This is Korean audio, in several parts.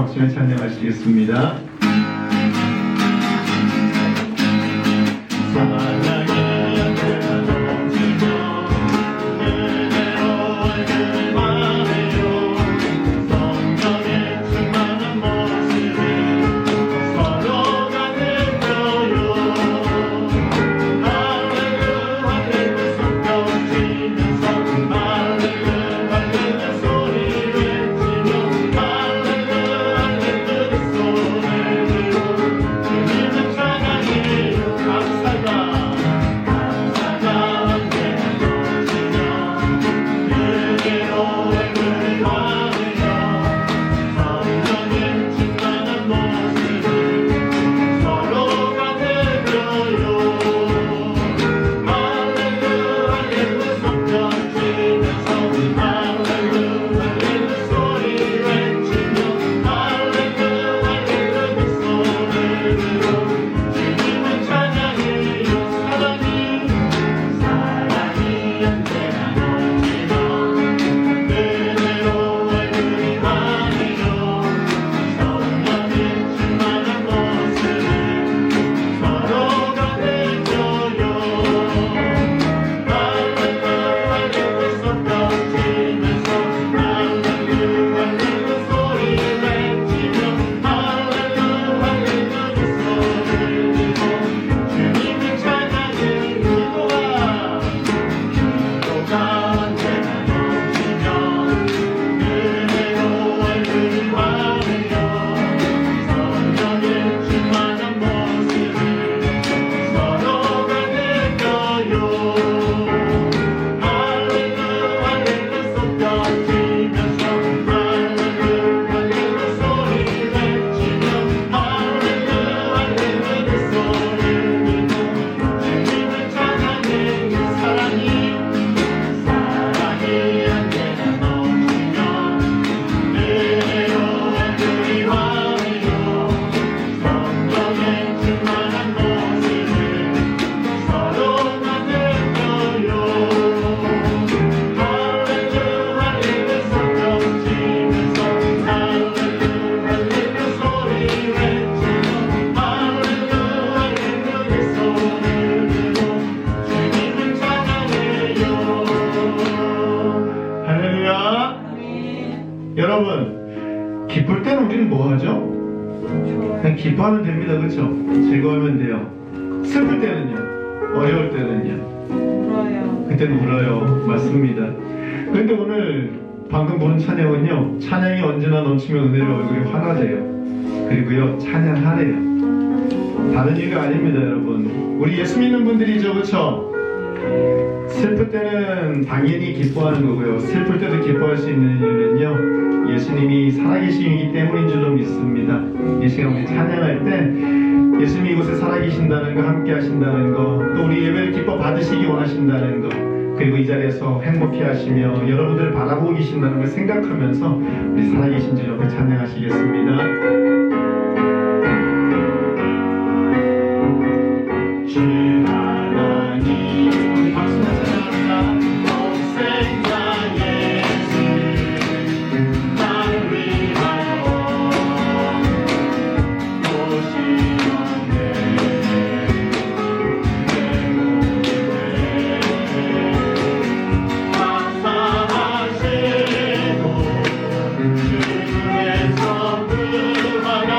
박수에 찬양하시겠습니다. 여러분, 기쁠 때는 우리는 뭐 하죠? 그냥 기뻐하면 됩니다. 그렇죠? 즐거우면 돼요. 슬플 때는요? 어려울 때는요? 울어요. 그때는 울어요. 맞습니다. 그런데 오늘 방금 부른 찬양은요, 찬양이 언제나 넘치면 은혜로 얼굴이 환하대요. 그리고요, 찬양하래요. 다른 이유가 아닙니다. 여러분, 우리 예수 믿는 분들이죠. 그렇죠? 슬플 때는 당연히 기뻐하는 거고요. 슬플 때도 기뻐할 수 있는 이유는요, 예수님이 살아계시기 때문인 줄로 믿습니다. 이 시간 우리 찬양할 때 예수님이 이곳에 살아계신다는 거, 함께 하신다는 거, 또 우리 예배를 기뻐 받으시기 원하신다는 거, 그리고 이 자리에서 행복해 하시며 여러분들을 바라보고 계신다는 걸 생각하면서 우리 살아계신 주 옆에 찬양하시겠습니다. 주 하나님 박수로 찬양합니다. 동생자 예수 나를 위하여 오시었네. 내 몸에 감사하시고 주에서 구하라.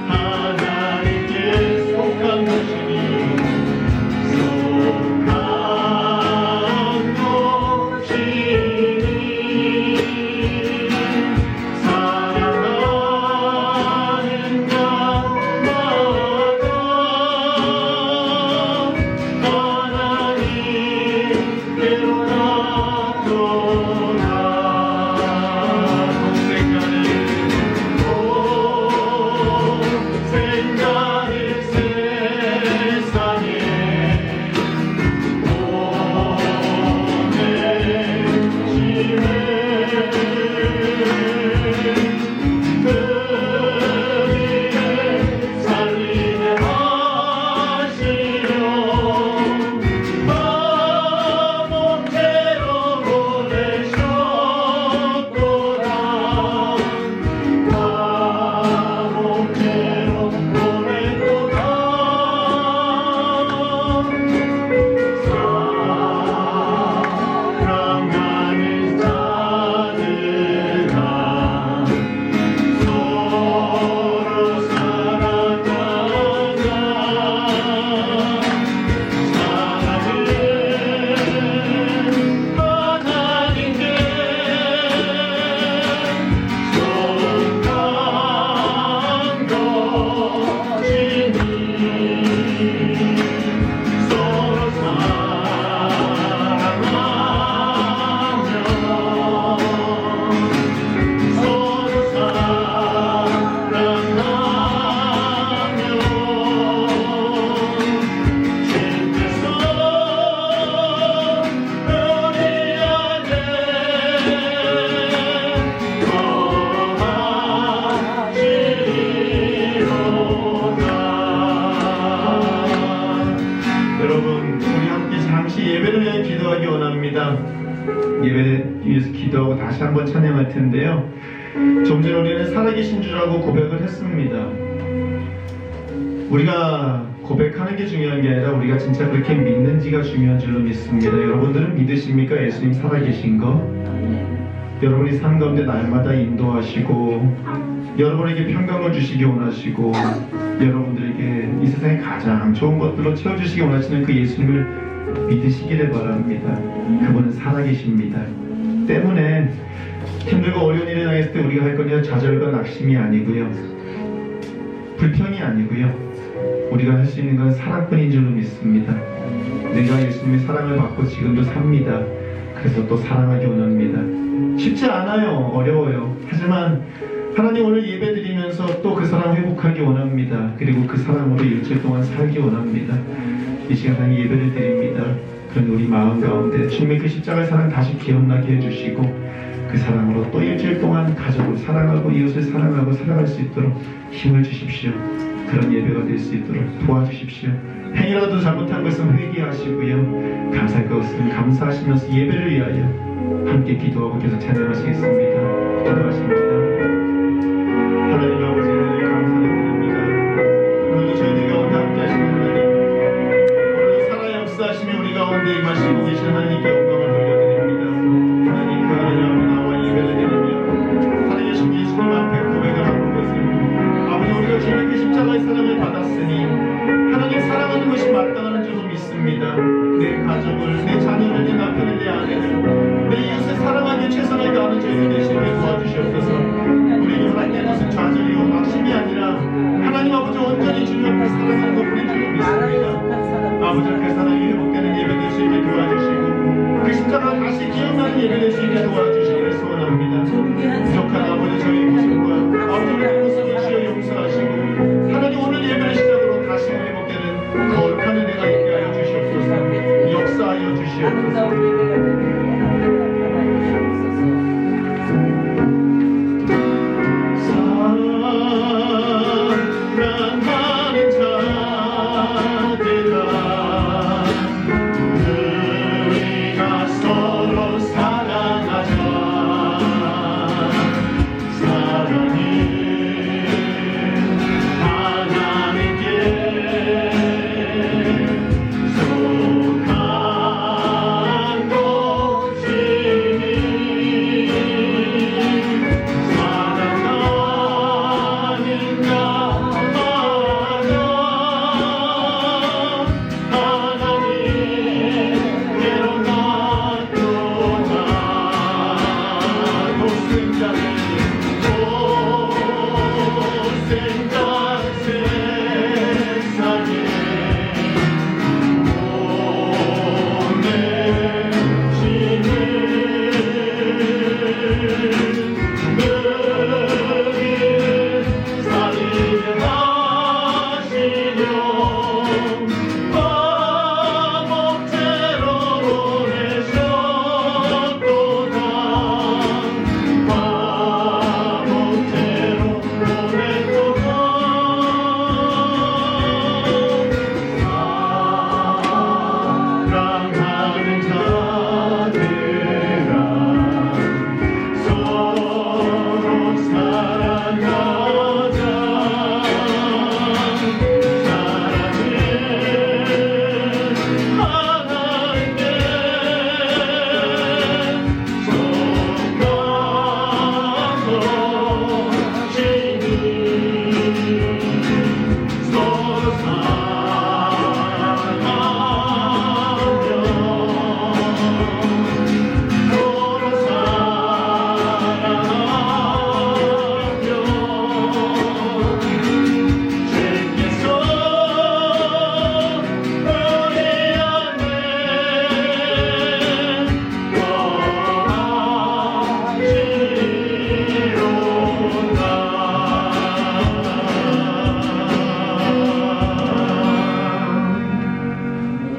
하나님께 속한 것이니 예배 위해서 기도하고 다시 한번 찬양할 텐데요. 좀 전에 우리는 살아계신 주라고 고백을 했습니다. 우리가 고백하는 게 중요한 게 아니라 우리가 진짜 그렇게 믿는지가 중요한 줄로 믿습니다. 여러분들은 믿으십니까? 예수님 살아계신 거? 여러분이 삶 가운데 날마다 인도하시고 여러분에게 평강을 주시기 원하시고 여러분들에게 이 세상에 가장 좋은 것들로 채워주시기 원하시는 그 예수님을 믿으시기를 바랍니다. 그분은 살아계십니다. 때문에 힘들고 어려운 일을 당했을 때 우리가 할 거냐 좌절과 낙심이 아니고요, 불평이 아니고요, 우리가 할 수 있는 건 사랑뿐인 줄로 믿습니다. 내가 예수님의 사랑을 받고 지금도 삽니다. 그래서 또 사랑하기 원합니다. 쉽지 않아요. 어려워요. 하지만 하나님 오늘 예배 드리면서 또 그 사랑 회복하기 원합니다. 그리고 그 사랑으로 일주일 동안 살기 원합니다. 이 시간 예배를 드립니다. 그런 우리 마음 가운데 주님의 그 십자가의 사랑 다시 기억나게 해주시고 그 사랑으로 또 일주일 동안 가족을 사랑하고 이웃을 사랑하고 살아갈 수 있도록 힘을 주십시오. 그런 예배가 될 수 있도록 도와주십시오. 행위라도 잘못한 것은 회개하시고요, 감사할 것은 감사하시면서 예배를 위하여 함께 기도하고 계속 찬양하시겠습니다. 기도하십니다. 하나님 아버지 은혜를 감사를 드립니다. 오늘도 저희들 가운데 함께 하시는 하나님, 오늘도 살아 역사하시며 우리 가운데 임하시고 계신 하나님께 영광을 돌려드립니다. 하나님 그 하나님 앞에 나와 예배를 드리며 살아계신 예수님 앞에 고백을 하는 것은 아버지 우리가 주님의 그 십자가의 사랑을 받았으니 하나님 사랑하는 것이 마땅하는 줄로 믿습니다. 내 가족을, 내 자녀를, 내 남편을, 내 아내를, 내 이웃을 사랑하기 최선을 다하는 저희들 되시게 도와주시옵소서. 우리에게 허락된 것은 좌절이요 낙심이 아니라 하나님 아버지 온전히 주님 앞에 사랑하는 것뿐인 줄로 믿습니다. 아버지 그 사랑이 회복되는 예배 될 수 있게 도와주시고 그 십자가를 다시 기억나는 예배 될 수 있게 도와주시기를 소원합니다. 부족한 아버지 저희 모습과 아버지 우리의 모습을 주여 용서하시고 하나님 오늘 예배를 시작으로 다시 회복되는 거룩한 은혜가 있게 하여 주시옵소서. 역사하여 주시옵소서.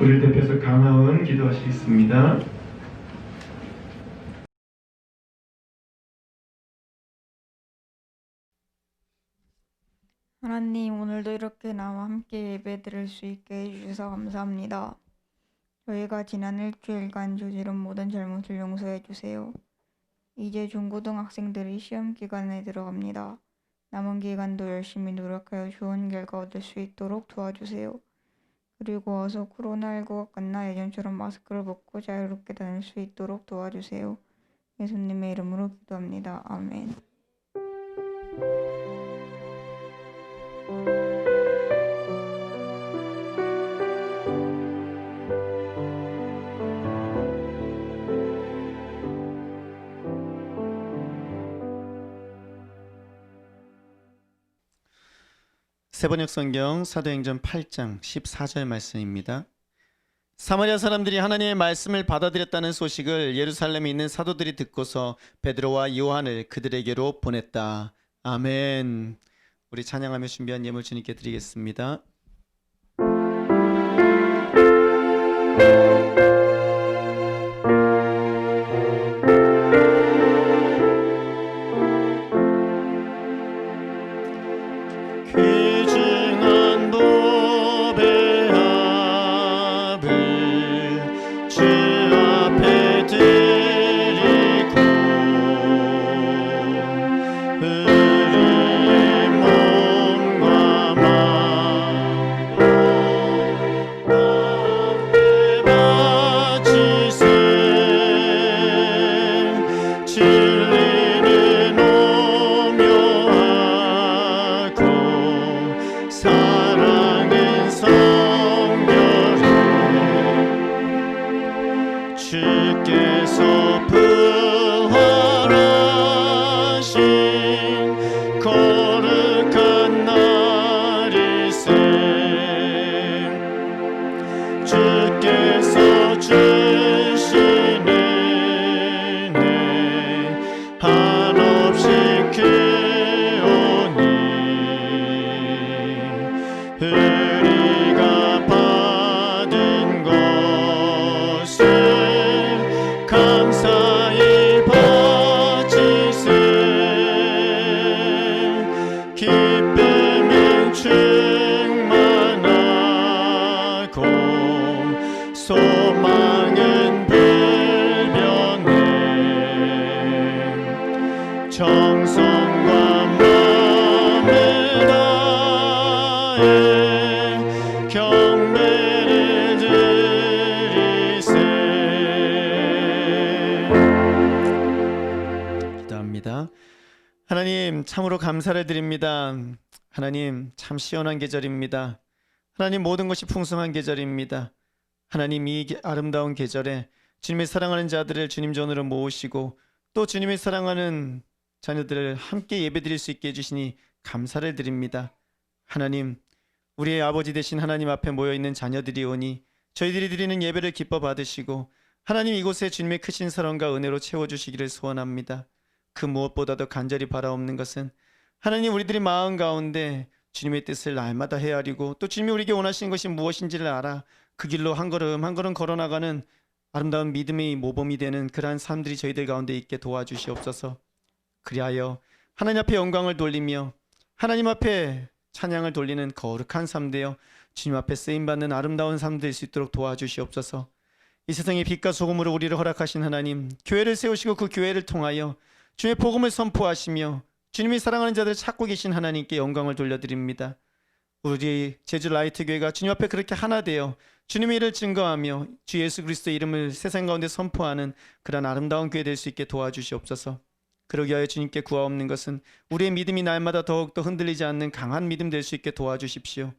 우리를 대표해서 강하은 기도하시겠습니다. 하나님, 오늘도 이렇게 나와 함께 예배드릴 수 있게 해주셔서 감사합니다. 저희가 지난 일주일간 저지른 모든 잘못을 용서해 주세요. 이제 중고등학생들이 시험 기간에 들어갑니다. 남은 기간도 열심히 노력하여 좋은 결과 얻을 수 있도록 도와주세요. 그리고 어서 코로나19가 끝나 예전처럼 마스크를 벗고 자유롭게 다닐 수 있도록 도와주세요. 예수님의 이름으로 기도합니다. 아멘. 세번역 성경 사도행전 8장 14절 말씀입니다. 사마리아 사람들이 하나님의 말씀을 받아들였다는 소식을 예루살렘에 있는 사도들이 듣고서 베드로와 요한을 그들에게로 보냈다. 아멘. 우리 찬양하며 준비한 예물 주님께 드리겠습니다. 주께서 부활하신 거룩한 날일세 주께서 주신 은혜 한없이 크오니 우리가 받은 것을 감사히 바치세 기쁨은 충만하고 소망은 불변해 정성과 마음을 다해 경배를 드리세. 기도합니다. 하나님, 참으로 감사를 드립니다. 하나님, 참 시원한 계절입니다. 하나님, 모든 것이 풍성한 계절입니다. 하나님, 이 아름다운 계절에 주님의 사랑하는 자들을 주님 전으로 모으시고 또 주님의 사랑하는 자녀들을 함께 예배드릴 수 있게 해주시니 감사를 드립니다. 하나님, 우리의 아버지 되신 하나님 앞에 모여있는 자녀들이 오니 저희들이 드리는 예배를 기뻐 받으시고 하나님, 이곳에 주님의 크신 사랑과 은혜로 채워주시기를 소원합니다. 그 무엇보다도 간절히 바라옵는 것은 하나님, 우리들의 마음 가운데 주님의 뜻을 날마다 헤아리고 또 주님이 우리에게 원하시는 것이 무엇인지를 알아 그 길로 한 걸음 한 걸음 걸어나가는 아름다운 믿음의 모범이 되는 그러한 삶들이 저희들 가운데 있게 도와주시옵소서. 그리하여 하나님 앞에 영광을 돌리며 하나님 앞에 찬양을 돌리는 거룩한 삶 되어 주님 앞에 쓰임받는 아름다운 삶 될 수 있도록 도와주시옵소서. 이 세상의 빛과 소금으로 우리를 허락하신 하나님, 교회를 세우시고 그 교회를 통하여 주님의 복음을 선포하시며 주님이 사랑하는 자들을 찾고 계신 하나님께 영광을 돌려드립니다. 우리 제주 라이트 교회가 주님 앞에 그렇게 하나 되어 주님의 일을 증거하며 주 예수 그리스도의 이름을 세상 가운데 선포하는 그런 아름다운 교회 될 수 있게 도와주시옵소서. 그러기 위하여 주님께 구하옵는 것은 우리의 믿음이 날마다 더욱더 흔들리지 않는 강한 믿음 될 수 있게 도와주십시오.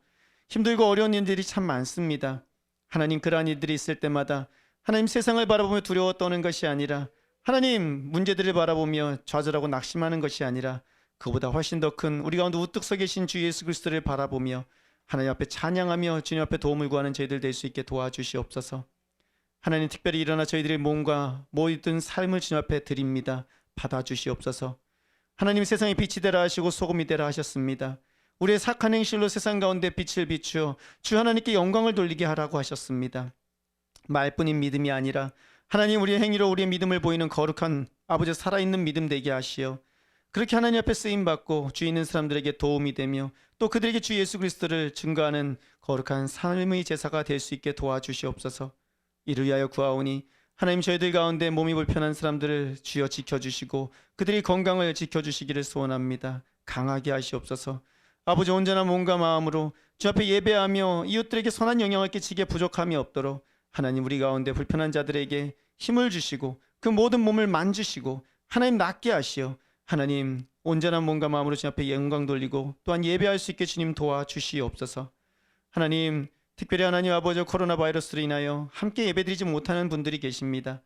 힘들고 어려운 일들이 참 많습니다. 하나님, 그러한 일들이 있을 때마다 하나님, 세상을 바라보며 두려워 떠는 것이 아니라 하나님, 문제들을 바라보며 좌절하고 낙심하는 것이 아니라 그보다 훨씬 더 큰 우리 가운데 우뚝 서 계신 주 예수 그리스도를 바라보며 하나님 앞에 찬양하며 주님 앞에 도움을 구하는 저희들 될 수 있게 도와주시옵소서. 하나님, 특별히 일어나 저희들의 몸과 모든 삶을 주님 앞에 드립니다. 받아주시옵소서. 하나님, 세상의 빛이 되라 하시고 소금이 되라 하셨습니다. 우리의 착한 행실로 세상 가운데 빛을 비추어 주 하나님께 영광을 돌리게 하라고 하셨습니다. 말뿐인 믿음이 아니라 하나님 우리의 행위로 우리의 믿음을 보이는 거룩한 아버지 살아있는 믿음 되게 하시어 그렇게 하나님 앞에 쓰임받고 주위 있는 사람들에게 도움이 되며 또 그들에게 주 예수 그리스도를 증거하는 거룩한 삶의 제사가 될 수 있게 도와주시옵소서. 이를 위하여 구하오니 하나님 저희들 가운데 몸이 불편한 사람들을 주여 지켜주시고 그들의 건강을 지켜주시기를 소원합니다. 강하게 하시옵소서. 아버지 온전한 몸과 마음으로 주 앞에 예배하며 이웃들에게 선한 영향을 끼치게 부족함이 없도록 하나님 우리 가운데 불편한 자들에게 힘을 주시고 그 모든 몸을 만지시고 하나님 낫게 하시어 하나님 온전한 몸과 마음으로 주 앞에 영광 돌리고 또한 예배할 수 있게 주님 도와주시옵소서. 하나님 특별히 하나님 아버지 코로나 바이러스로 인하여 함께 예배드리지 못하는 분들이 계십니다.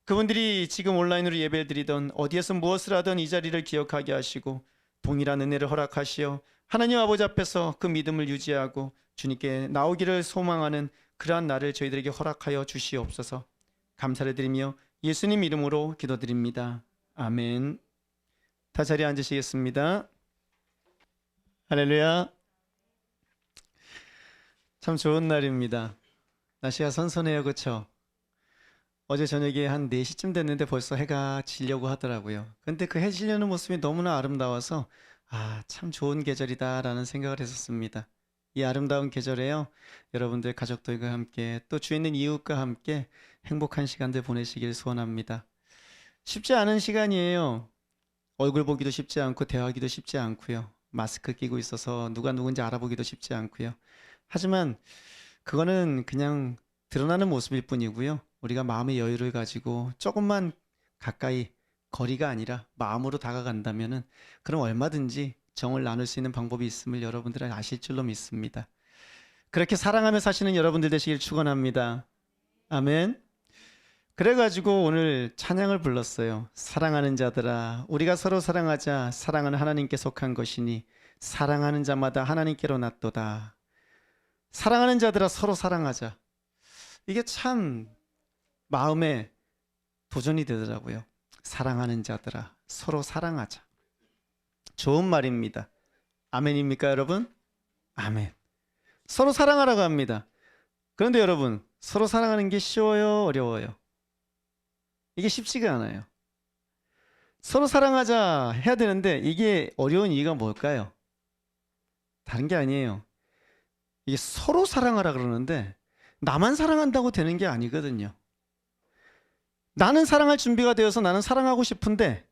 그분들이 지금 온라인으로 예배를 드리던 어디에서 무엇을 하던 이 자리를 기억하게 하시고 동일한 은혜를 허락하시어 하나님 아버지 앞에서 그 믿음을 유지하고 주님께 나오기를 소망하는 그러한 날을 저희들에게 허락하여 주시옵소서. 감사를 드리며 예수님 이름으로 기도드립니다. 아멘. 다 자리에 앉으시겠습니다. 할렐루야. 참 좋은 날입니다. 날씨가 선선해요, 그렇죠? 어제 저녁에 한 4시쯤 됐는데 벌써 해가 지려고 하더라고요. 근데 그 해 지려는 모습이 너무나 아름다워서 참 좋은 계절이다라는 생각을 했었습니다. 이 아름다운 계절에요, 여러분들 가족들과 함께 또 주위에 있는 이웃과 함께 행복한 시간들 보내시길 소원합니다. 쉽지 않은 시간이에요. 얼굴 보기도 쉽지 않고 대화하기도 쉽지 않고요. 마스크 끼고 있어서 누가 누군지 알아보기도 쉽지 않고요. 하지만 그거는 그냥 드러나는 모습일 뿐이고요. 우리가 마음의 여유를 가지고 조금만 가까이, 거리가 아니라 마음으로 다가간다면은 그럼 얼마든지 정을 나눌 수 있는 방법이 있음을 여러분들은 아실 줄로 믿습니다. 그렇게 사랑하며 사시는 여러분들 되시길 축원합니다. 아멘. 그래가지고 오늘 찬양을 불렀어요. 사랑하는 자들아, 우리가 서로 사랑하자. 사랑은 하나님께 속한 것이니 사랑하는 자마다 하나님께로 낫도다. 사랑하는 자들아, 서로 사랑하자. 이게 참 마음에 도전이 되더라고요. 사랑하는 자들아, 서로 사랑하자. 좋은 말입니다. 아멘입니까, 여러분? 아멘. 서로 사랑하라고 합니다. 그런데 여러분, 서로 사랑하는 게 쉬워요, 어려워요? 이게 쉽지가 않아요. 서로 사랑하자 해야 되는데 이게 어려운 이유가 뭘까요? 다른 게 아니에요. 이게 서로 사랑하라 그러는데 나만 사랑한다고 되는 게 아니거든요. 나는 사랑할 준비가 되어서 나는 사랑하고 싶은데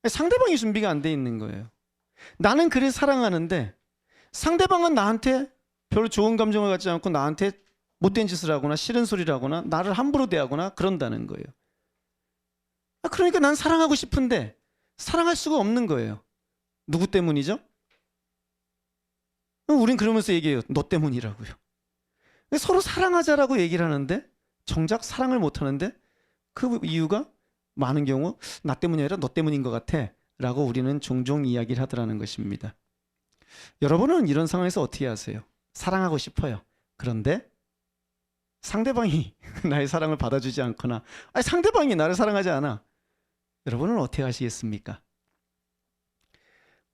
상대방이 준비가 안 돼 있는 거예요. 나는 그를 사랑하는데 상대방은 나한테 별로 좋은 감정을 갖지 않고 나한테 못된 짓을 하거나 싫은 소리를 하거나 나를 함부로 대하거나 그런다는 거예요. 그러니까 난 사랑하고 싶은데 사랑할 수가 없는 거예요. 누구 때문이죠? 우린 그러면서 얘기해요. 너 때문이라고요. 서로 사랑하자라고 얘기를 하는데 정작 사랑을 못 하는데 그 이유가 많은 경우 나 때문이 아니라 너 때문인 것 같아 라고 우리는 종종 이야기를 하더라는 것입니다. 여러분은 이런 상황에서 어떻게 하세요? 사랑하고 싶어요. 그런데 상대방이 나의 사랑을 받아주지 않거나 상대방이 나를 사랑하지 않아. 여러분은 어떻게 하시겠습니까?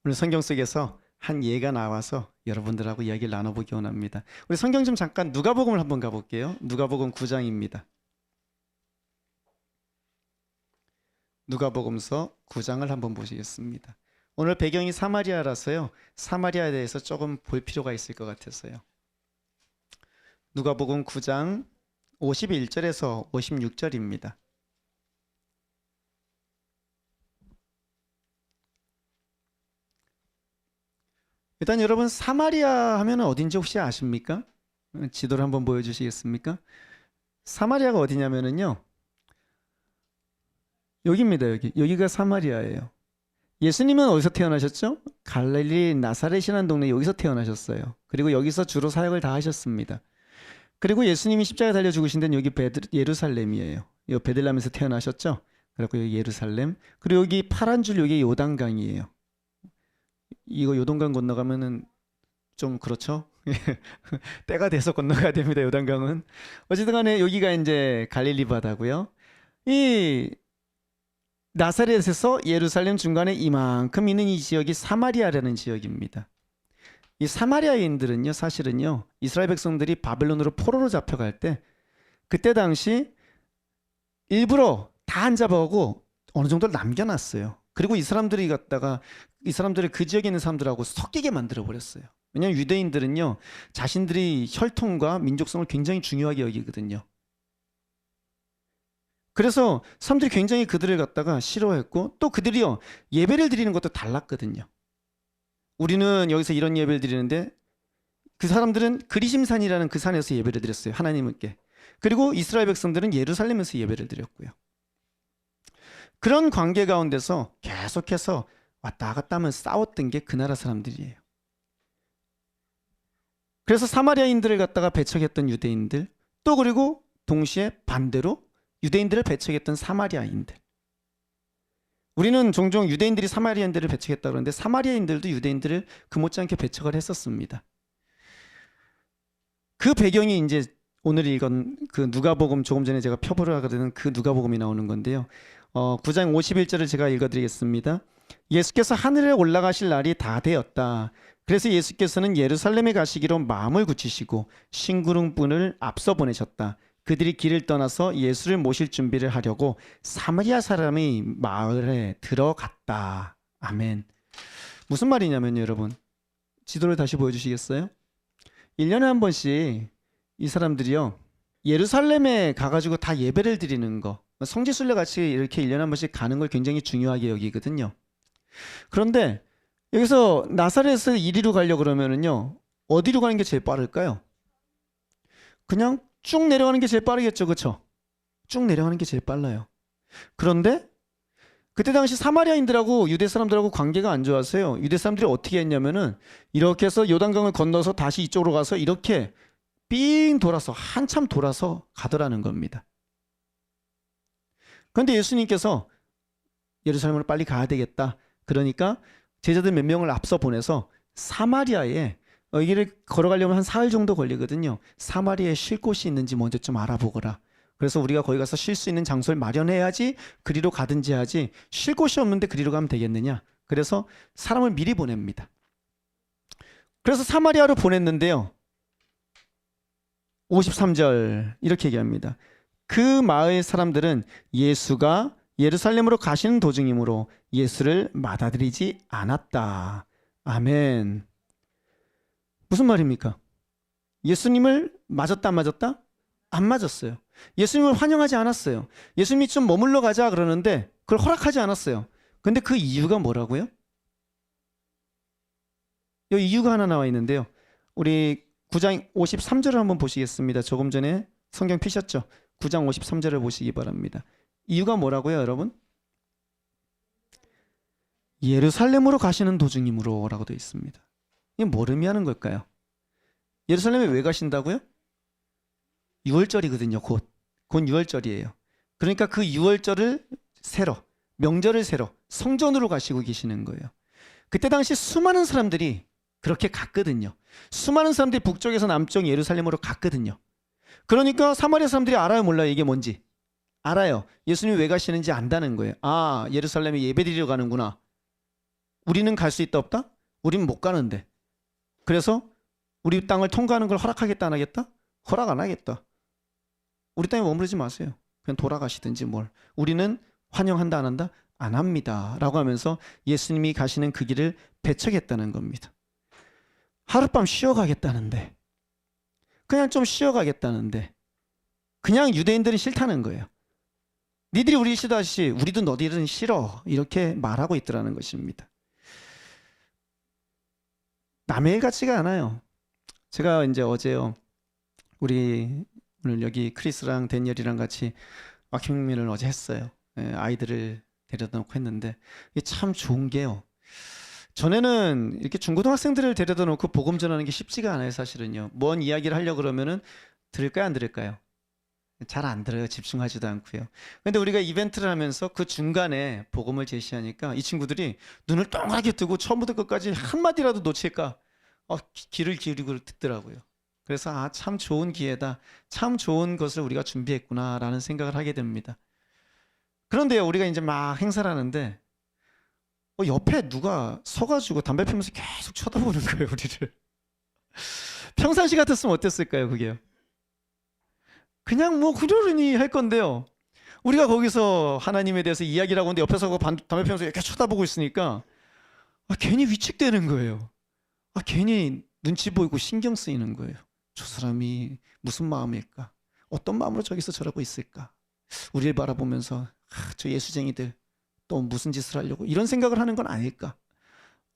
오늘 성경 속에서 한 예가 나와서 여러분들하고 이야기를 나눠보기 원합니다. 우리 성경 좀 잠깐 누가복음을 한번 가볼게요. 누가복음 9장입니다. 누가복음서 9장을 한번 보시겠습니다. 오늘 배경이 사마리아라서요. 사마리아에 대해서 조금 볼 필요가 있을 것 같아서요. 누가복음 9장 51절에서 56절입니다. 일단 여러분 사마리아 하면 어딘지 혹시 아십니까? 지도를 한번 보여주시겠습니까? 사마리아가 어디냐면요. 여기입니다. 여기가 사마리아예요. 예수님은 어디서 태어나셨죠? 갈릴리 나사렛이라는 동네 여기서 태어나셨어요. 그리고 여기서 주로 사역을 다 하셨습니다. 그리고 예수님이 십자가에 달려 죽으신 데는 여기 예루살렘이에요. 이 베들레헴에서 태어나셨죠? 그리고 여기 예루살렘. 그리고 여기 파란 줄 여기 요단강이에요. 이거 요단강 건너가면은 좀 그렇죠? 때가 돼서 건너가야 됩니다. 요단강은. 어쨌든 간에 여기가 이제 갈릴리 바다고요. 이 나사렛에서 예루살렘 중간에 이만큼 있는 이 지역이 사마리아라는 지역입니다. 이 사마리아인들은요, 사실은요, 이스라엘 백성들이 바벨론으로 포로로 잡혀갈 때 그때 당시 일부러 다 안 잡아오고 어느 정도 남겨놨어요. 그리고 이 사람들이 갖다가 이 사람들을 그 지역에 있는 사람들하고 섞이게 만들어 버렸어요. 왜냐하면 유대인들은요, 자신들이 혈통과 민족성을 굉장히 중요하게 여기거든요. 그래서 사람들이 굉장히 그들을 갖다가 싫어했고, 또 그들이요, 예배를 드리는 것도 달랐거든요. 우리는 여기서 이런 예배를 드리는데 그 사람들은 그리심산이라는 그 산에서 예배를 드렸어요, 하나님께. 그리고 이스라엘 백성들은 예루살렘에서 예배를 드렸고요. 그런 관계 가운데서 계속해서 왔다 갔다 하면 싸웠던 게 그 나라 사람들이에요. 그래서 사마리아인들을 갖다가 배척했던 유대인들, 또 그리고 동시에 반대로 유대인들을 배척했던 사마리아인들. 우리는 종종 유대인들이 사마리아인들을 배척했다 그러는데 사마리아인들도 유대인들을 그 못지않게 배척을 했었습니다. 그 배경이 이제 오늘 읽은 그 누가복음, 조금 전에 제가 펴보라 그러는 그 누가복음이 나오는 건데요. 9장 51절을 제가 읽어드리겠습니다. 예수께서 하늘에 올라가실 날이 다 되었다. 그래서 예수께서는 예루살렘에 가시기로 마음을 굳히시고 심부름꾼을 앞서 보내셨다. 그들이 길을 떠나서 예수를 모실 준비를 하려고 사마리아 사람이 마을에 들어갔다. 아멘. 무슨 말이냐면요, 여러분. 지도를 다시 보여주시겠어요? 1년에 한 번씩 이 사람들이요, 예루살렘에 가가지고 다 예배를 드리는 거, 성지순례 같이 이렇게 1년에 한 번씩 가는 걸 굉장히 중요하게 여기거든요. 그런데 여기서 나사렛에서 이리로 가려고 그러면은요, 어디로 가는 게 제일 빠를까요? 그냥 쭉 내려가는 게 제일 빠르겠죠, 그렇죠? 쭉 내려가는 게 제일 빨라요. 그런데 그때 당시 사마리아인들하고 유대 사람들하고 관계가 안 좋아서요, 유대 사람들이 어떻게 했냐면은 이렇게 해서 요단강을 건너서 다시 이쪽으로 가서 이렇게 삥 돌아서 한참 돌아서 가더라는 겁니다. 그런데 예수님께서 예루살렘으로 빨리 가야 되겠다. 그러니까 제자들 몇 명을 앞서 보내서 사마리아에, 이 길을 걸어가려면 한 사흘 정도 걸리거든요. 사마리아에 쉴 곳이 있는지 먼저 좀 알아보거라. 그래서 우리가 거기 가서 쉴 수 있는 장소를 마련해야지 그리로 가든지 하지, 쉴 곳이 없는데 그리로 가면 되겠느냐. 그래서 사람을 미리 보냅니다. 그래서 사마리아로 보냈는데요, 53절 이렇게 얘기합니다. 그 마을 사람들은 예수가 예루살렘으로 가시는 도중이므로 예수를 맞아들이지 않았다. 아멘. 무슨 말입니까? 예수님을 맞았다 안 맞았다? 안 맞았어요. 예수님을 환영하지 않았어요. 예수님이 좀 머물러 가자 그러는데 그걸 허락하지 않았어요. 근데 그 이유가 뭐라고요? 여기 이유가 하나 나와 있는데요. 우리 9장 53절을 한번 보시겠습니다. 조금 전에 성경 피셨죠? 9장 53절을 보시기 바랍니다. 이유가 뭐라고요, 여러분? 예루살렘으로 가시는 도중이므로 라고 되어 있습니다. 이게 뭘 의미하는 걸까요? 예루살렘에 왜 가신다고요? 6월절이거든요. 곧 6월절이에요. 그러니까 그 6월절을 세러, 명절을 세러 성전으로 가시고 계시는 거예요. 그때 당시 수많은 사람들이 그렇게 갔거든요. 수많은 사람들이 북쪽에서 남쪽 예루살렘으로 갔거든요. 그러니까 사마리아 사람들이 알아요, 몰라요? 이게 뭔지? 알아요. 예수님이 왜 가시는지 안다는 거예요. 아, 예루살렘에 예배드리러 가는구나. 우리는 갈 수 있다 없다? 우리는 못 가는데. 그래서 우리 땅을 통과하는 걸 허락하겠다 안 하겠다? 허락 안 하겠다. 우리 땅에 머무르지 마세요. 그냥 돌아가시든지 뭘. 우리는 환영한다 안 한다? 안 합니다. 라고 하면서 예수님이 가시는 그 길을 배척했다는 겁니다. 하룻밤 쉬어가겠다는데, 그냥 좀 쉬어가겠다는데, 그냥 유대인들은 싫다는 거예요. 니들이 우리 싫어하시, 우리도 너희들은 싫어. 이렇게 말하고 있더라는 것입니다. 남의 일 같지가 않아요. 제가 이제 어제요, 우리 오늘 여기 크리스랑 데니엘이랑 같이 와킹민을 어제 했어요. 아이들을 데려다 놓고 했는데 이게 참 좋은 게요, 전에는 이렇게 중고등학생들을 데려다 놓고 복음 전하는 게 쉽지가 않아요. 사실은요, 뭔 이야기를 하려고 그러면은 들을까요 안 들을까요? 잘 안 들어요. 집중하지도 않고요. 근데 우리가 이벤트를 하면서 그 중간에 복음을 제시하니까 이 친구들이 눈을 동그랗게 뜨고 처음부터 끝까지 한마디라도 놓칠까 귀를 기울이고 듣더라고요. 그래서 참 좋은 기회다, 참 좋은 것을 우리가 준비했구나라는 생각을 하게 됩니다. 그런데요, 우리가 이제 막 행사를 하는데 옆에 누가 서가지고 담배 피우면서 계속 쳐다보는 거예요, 우리를. 평상시 같았으면 어땠을까요, 그게요? 그냥 뭐 그러려니 할 건데요. 우리가 거기서 하나님에 대해서 이야기를 하고 있는데 옆에서 담배 피우면서 이렇게 쳐다보고 있으니까 괜히 위축되는 거예요. 괜히 눈치 보이고 신경 쓰이는 거예요. 저 사람이 무슨 마음일까? 어떤 마음으로 저기서 저러고 있을까? 우리를 바라보면서 저 예수쟁이들 또 무슨 짓을 하려고 이런 생각을 하는 건 아닐까?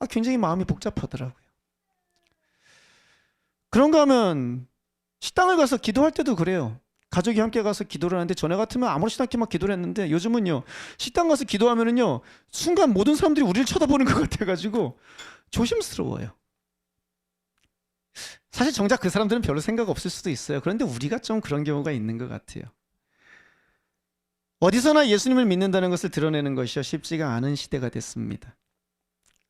굉장히 마음이 복잡하더라고요. 그런가 하면 식당을 가서 기도할 때도 그래요. 가족이 함께 가서 기도를 하는데 전에 같으면 아무렇지도 않게 막 기도를 했는데 요즘은요 식당 가서 기도하면은요 순간 모든 사람들이 우리를 쳐다보는 것 같아가지고 조심스러워요. 사실 정작 그 사람들은 별로 생각 없을 수도 있어요. 그런데 우리가 좀 그런 경우가 있는 것 같아요. 어디서나 예수님을 믿는다는 것을 드러내는 것이 쉽지가 않은 시대가 됐습니다.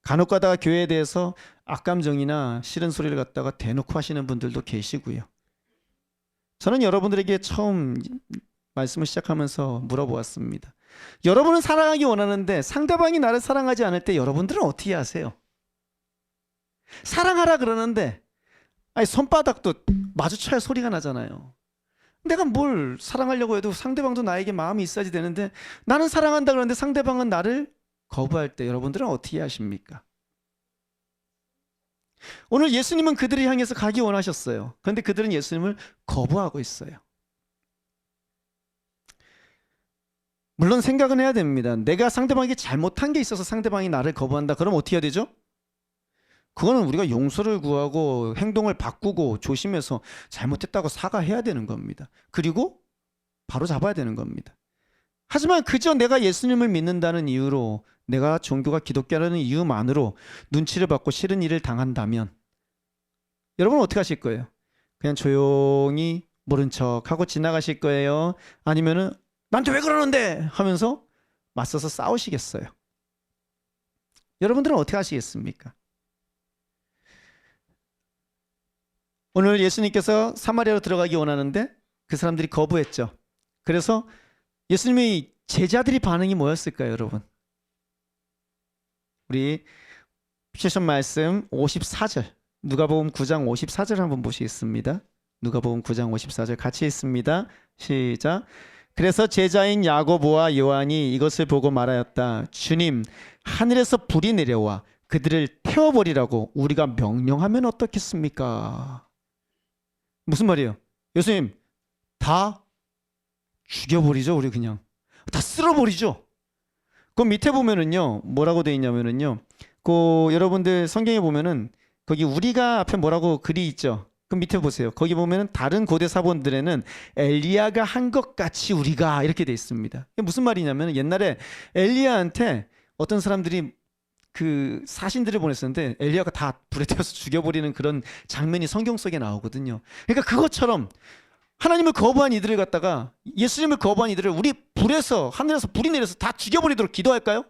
간혹 가다가 교회에 대해서 악감정이나 싫은 소리를 갖다가 대놓고 하시는 분들도 계시고요. 저는 여러분들에게 처음 말씀을 시작하면서 물어보았습니다. 여러분은 사랑하기 원하는데 상대방이 나를 사랑하지 않을 때 여러분들은 어떻게 하세요? 사랑하라 그러는데 손바닥도 마주쳐야 소리가 나잖아요. 내가 뭘 사랑하려고 해도 상대방도 나에게 마음이 있어야지 되는데 나는 사랑한다 그러는데 상대방은 나를 거부할 때 여러분들은 어떻게 하십니까? 오늘 예수님은 그들을 향해서 가기 원하셨어요. 그런데 그들은 예수님을 거부하고 있어요. 물론 생각은 해야 됩니다. 내가 상대방에게 잘못한 게 있어서 상대방이 나를 거부한다. 그럼 어떻게 해야 되죠? 그거는 우리가 용서를 구하고 행동을 바꾸고 조심해서 잘못했다고 사과해야 되는 겁니다. 그리고 바로 잡아야 되는 겁니다. 하지만 그저 내가 예수님을 믿는다는 이유로 내가 종교가 기독교라는 이유만으로 눈치를 받고 싫은 일을 당한다면 여러분은 어떻게 하실 거예요? 그냥 조용히 모른 척하고 지나가실 거예요? 아니면은 나한테 왜 그러는데 하면서 맞서서 싸우시겠어요? 여러분들은 어떻게 하시겠습니까? 오늘 예수님께서 사마리아로 들어가기 원하는데 그 사람들이 거부했죠. 그래서 예수님의 제자들이 반응이 뭐였을까요, 여러분? 우리 피셔션 말씀 54절, 누가복음 9장 54절 한번 보시겠습니다. 누가복음 9장 54절 같이 읽습니다. 시작. 그래서 제자인 야고보와 요한이 이것을 보고 말하였다. 주님, 하늘에서 불이 내려와 그들을 태워버리라고 우리가 명령하면 어떻겠습니까? 무슨 말이에요? 예수님, 다 죽여버리죠. 우리 그냥 다 쓸어버리죠. 그 밑에 보면은요 뭐라고 돼 있냐면은요 그 여러분들 성경에 보면은 거기 우리가 앞에 뭐라고 글이 있죠. 그 밑에 보세요. 거기 보면은 다른 고대 사본들에는 엘리야가 한 것 같이 우리가 이렇게 돼 있습니다. 이게 무슨 말이냐면 옛날에 엘리야한테 어떤 사람들이 그 사신들을 보냈었는데 엘리야가 다 불에 태워서 죽여버리는 그런 장면이 성경 속에 나오거든요. 그러니까 그것처럼 하나님을 거부한 이들을 갖다가 예수님을 거부한 이들을 우리 불에서 하늘에서 불이 내려서 다 죽여버리도록 기도할까요?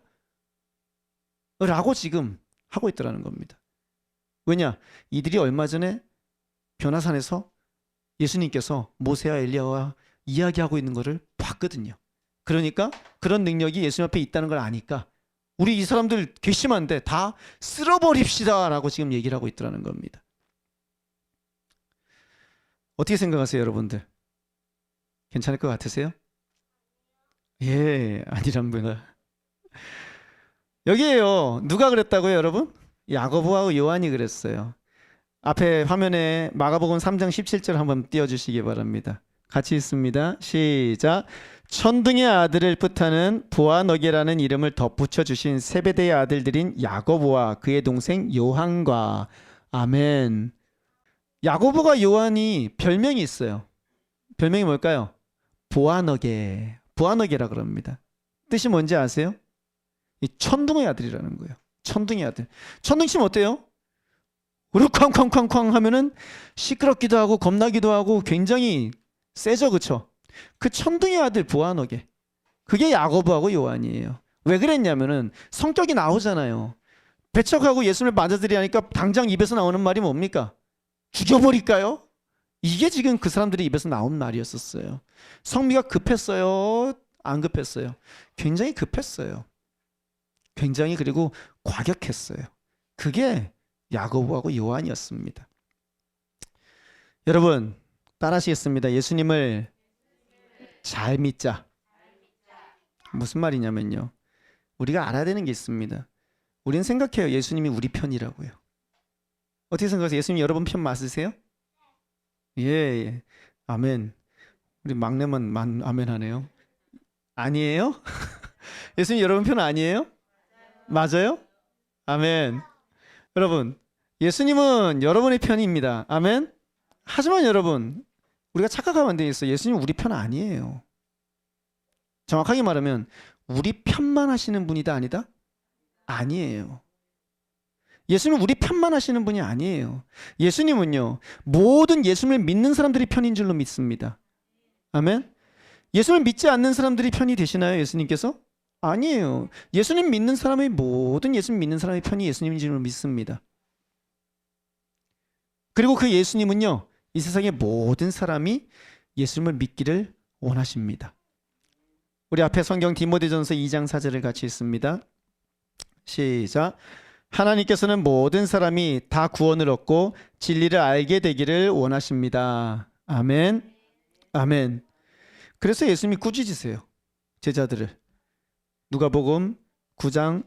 라고 지금 하고 있더라는 겁니다. 왜냐? 이들이 얼마 전에 변화산에서 예수님께서 모세와 엘리야와 이야기하고 있는 것을 봤거든요. 그러니까 그런 능력이 예수님 앞에 있다는 걸 아니까 우리 이 사람들 괘씸한데 다 쓸어버립시다 라고 지금 얘기를 하고 있더라는 겁니다. 어떻게 생각하세요, 여러분들? 괜찮을 것 같으세요? 예, 아니랍니다. 여기에요. 누가 그랬다고요, 여러분? 야고보하고 요한이 그랬어요. 앞에 화면에 마가복음 3장 17절 한번 띄워주시기 바랍니다. 같이 읽습니다. 시작. 천둥의 아들을 뜻하는 보아너게라는 이름을 덧붙여 주신 세베대의 아들들인 야고보와 그의 동생 요한과 아멘. 야고보가 요한이 별명이 있어요. 별명이 뭘까요? 보아너게. 보아너게라 그럽니다. 뜻이 뭔지 아세요? 이 천둥의 아들이라는 거예요. 천둥의 아들. 천둥 치면 어때요? 우르쾅쾅쾅쾅 하면은 시끄럽기도 하고 겁나기도 하고 굉장히 세죠, 그쵸? 그 천둥의 아들 보아너게. 그게 야고보하고 요한이에요. 왜 그랬냐면은 성격이 나오잖아요. 배척하고 예수님을 맞아들이니까 당장 입에서 나오는 말이 뭡니까? 죽여버릴까요? 이게 지금 그 사람들이 입에서 나온 말이었었어요. 성미가 급했어요? 안 급했어요? 굉장히 급했어요. 굉장히 그리고 과격했어요. 그게 야고보하고 요한이었습니다. 여러분 따라하시겠습니다. 예수님을 잘 믿자. 무슨 말이냐면요. 우리가 알아야 되는 게 있습니다. 우리는 생각해요. 예수님이 우리 편이라고요. 어떻게 생각하세요? 예수님 여러분 편 맞으세요? 예, 예. 아멘. 우리 막내만 아멘 하네요. 아니에요? 예수님 여러분 편 아니에요? 맞아요? 아멘. 여러분, 예수님은 여러분의 편입니다. 아멘. 하지만 여러분, 우리가 착각하면 안 되겠어요. 예수님 우리 편 아니에요. 정확하게 말하면 우리 편만 하시는 분이다 아니다? 아니에요. 예수님은 우리 편만 하시는 분이 아니에요. 예수님은요, 모든 예수님을 믿는 사람들이 편인 줄로 믿습니다. 아멘. 예수님을 믿지 않는 사람들이 편이 되시나요? 예수님께서? 아니에요. 예수님 믿는 사람의 모든 예수님 믿는 사람의 편이 예수님인 줄로 믿습니다. 그리고 그 예수님은요, 이 세상의 모든 사람이 예수님을 믿기를 원하십니다. 우리 앞에 성경 디모데전서 2장 4절을 같이 읽습니다. 시작. 하나님께서는 모든 사람이 다 구원을 얻고 진리를 알게 되기를 원하십니다. 아멘. 아멘. 그래서 예수님이 꾸짖으세요. 제자들을. 누가복음 9장